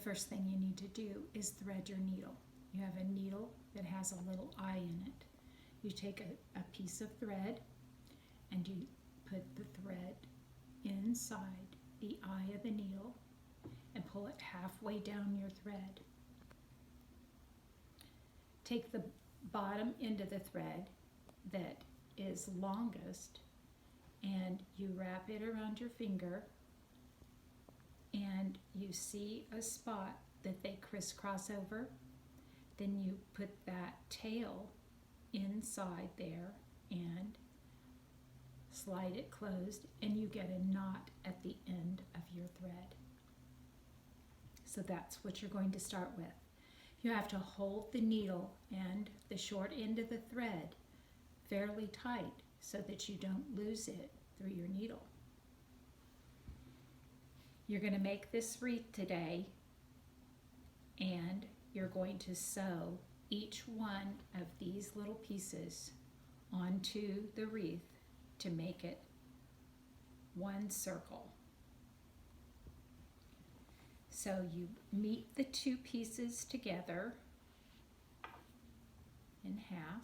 first thing you need to do is thread your needle. You have a needle that has a little eye in it. You take a piece of thread and you put the thread inside the eye of the needle and pull it halfway down your thread. Take the bottom end of the thread that is longest and you wrap it around your finger, and you see a spot that they crisscross over. Then you put that tail inside there and slide it closed, and you get a knot at the end of your thread. So that's what you're going to start with. You have to hold the needle and the short end of the thread fairly tight so that you don't lose it through your needle. You're going to make this wreath today, and you're going to sew each one of these little pieces onto the wreath to make it one circle. So you meet the two pieces together in half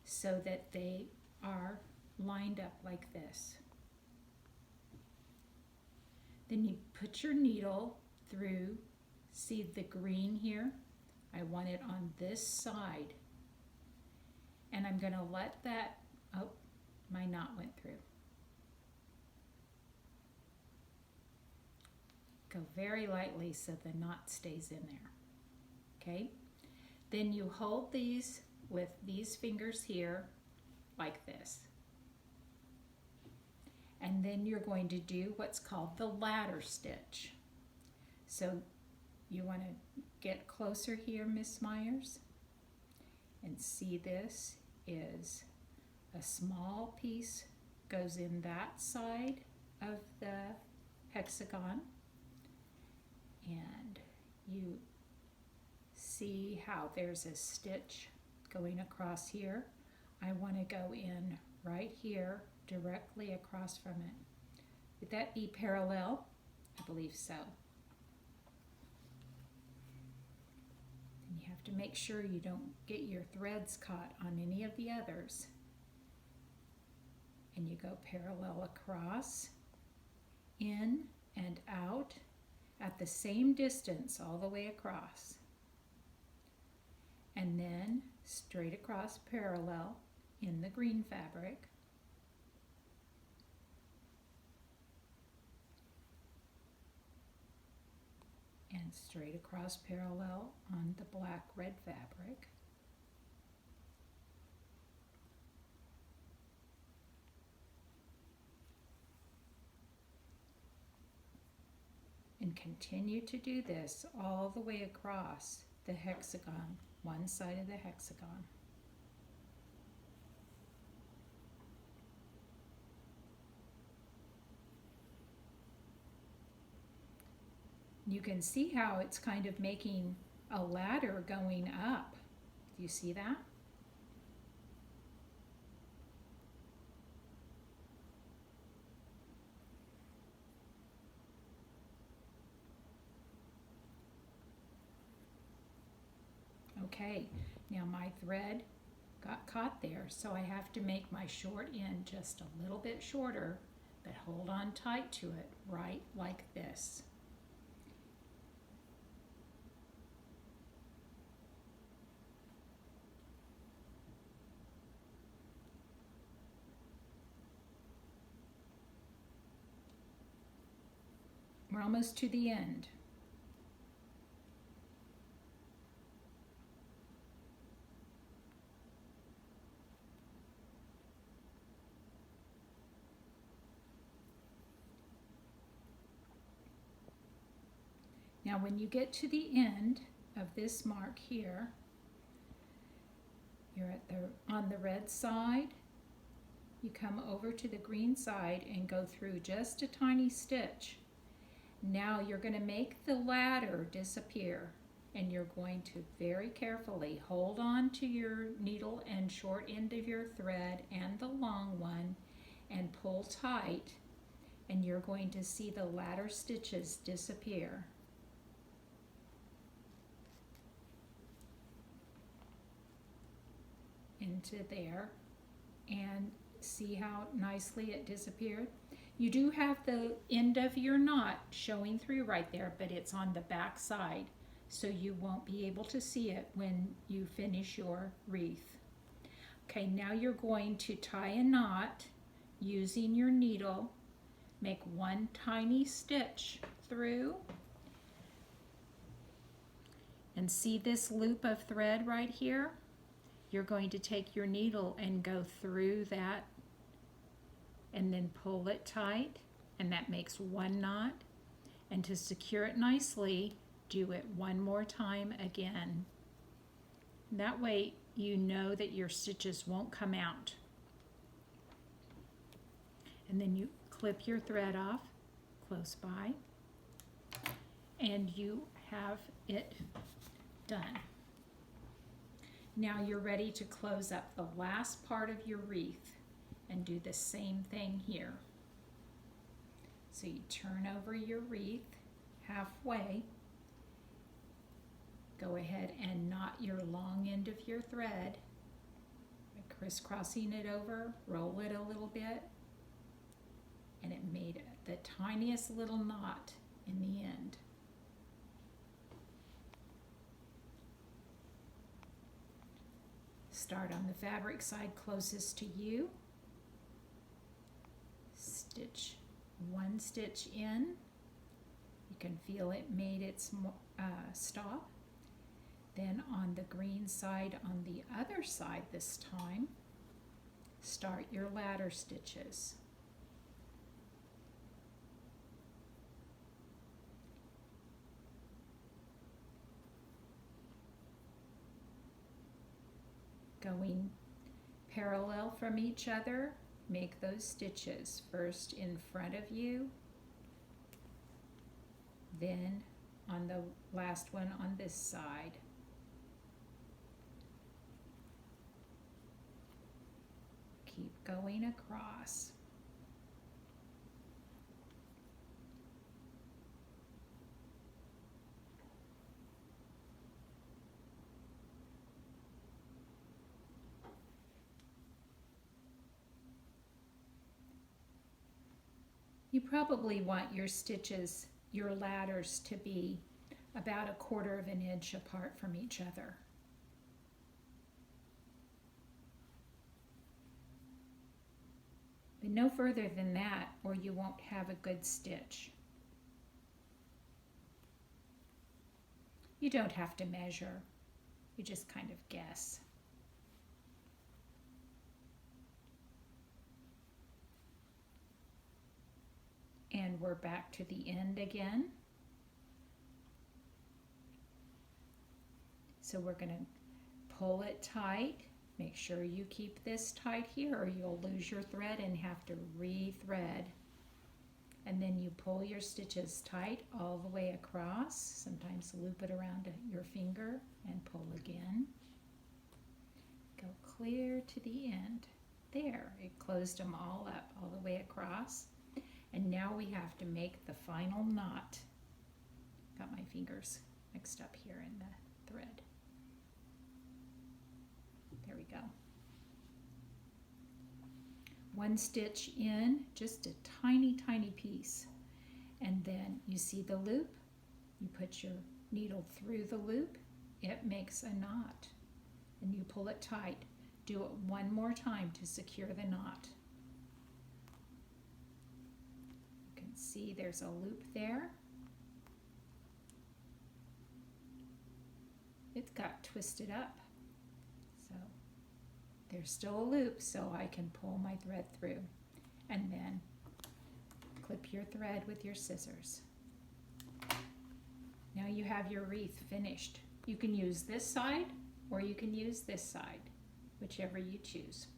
so that they are lined up like this. Then you put your needle through, see the green here? I want it on this side. And I'm going to let that, oh, my knot went through. Go very lightly so the knot stays in there. Okay? Then you hold these with these fingers here like this. And then you're going to do what's called the ladder stitch. So you want to get closer here, Miss Myers, and see this is a small piece goes in that side of the hexagon, and you see how there's a stitch going across here. I want to go in right here directly across from it. Would that be parallel? I believe so. And you have to make sure you don't get your threads caught on any of the others. And you go parallel across, in and out at the same distance all the way across. And then straight across parallel in the green fabric. And straight across parallel on the black red fabric. And continue to do this all the way across the hexagon, one side of the hexagon. You can see how it's kind of making a ladder going up. Do you see that? Okay, now my thread got caught there, so I have to make my short end just a little bit shorter, but hold on tight to it, right like this. We're almost to the end. Now when you get to the end of this mark here, you're on the red side, you come over to the green side and go through just a tiny stitch. Now you're going to make the ladder disappear, and you're going to very carefully hold on to your needle and short end of your thread and the long one and pull tight, and you're going to see the ladder stitches disappear. into there, and see how nicely it disappeared. You do have the end of your knot showing through right there, but it's on the back side, so you won't be able to see it when you finish your wreath. Okay, now you're going to tie a knot using your needle. Make one tiny stitch through, and see this loop of thread right here? You're going to take your needle and go through that and then pull it tight, and that makes one knot. And to secure it nicely, do it one more time again. That way you know that your stitches won't come out. And then you clip your thread off close by, and you have it done. Now you're ready to close up the last part of your wreath and do the same thing here. So you turn over your wreath halfway, go ahead and knot your long end of your thread by crisscrossing it over, roll it a little bit, and it made the tiniest little knot in the end. Start on the fabric side closest to you. Stitch one stitch in. You can feel it made its stop. Then on the green side, on the other side this time, start your ladder stitches. Going parallel from each other, make those stitches first in front of you, then on the last one on this side. Keep going across. You probably want your stitches, your ladders, to be about 1/4 of an inch apart from each other. But no further than that, or you won't have a good stitch. You don't have to measure, you just kind of guess. And we're back to the end again. So we're going to pull it tight. Make sure you keep this tight here, or you'll lose your thread and have to re-thread. And then you pull your stitches tight all the way across. Sometimes loop it around your finger and pull again. Go clear to the end. There, it closed them all up all the way across. And now we have to make the final knot. Got my fingers mixed up here in the thread. There we go. One stitch in, just a tiny, tiny piece. And then you see the loop. You put your needle through the loop. It makes a knot. And you pull it tight. Do it one more time to secure the knot. See, there's a loop there. It got twisted up. So there's still a loop, so I can pull my thread through. And then clip your thread with your scissors. Now you have your wreath finished. You can use this side or you can use this side, whichever you choose.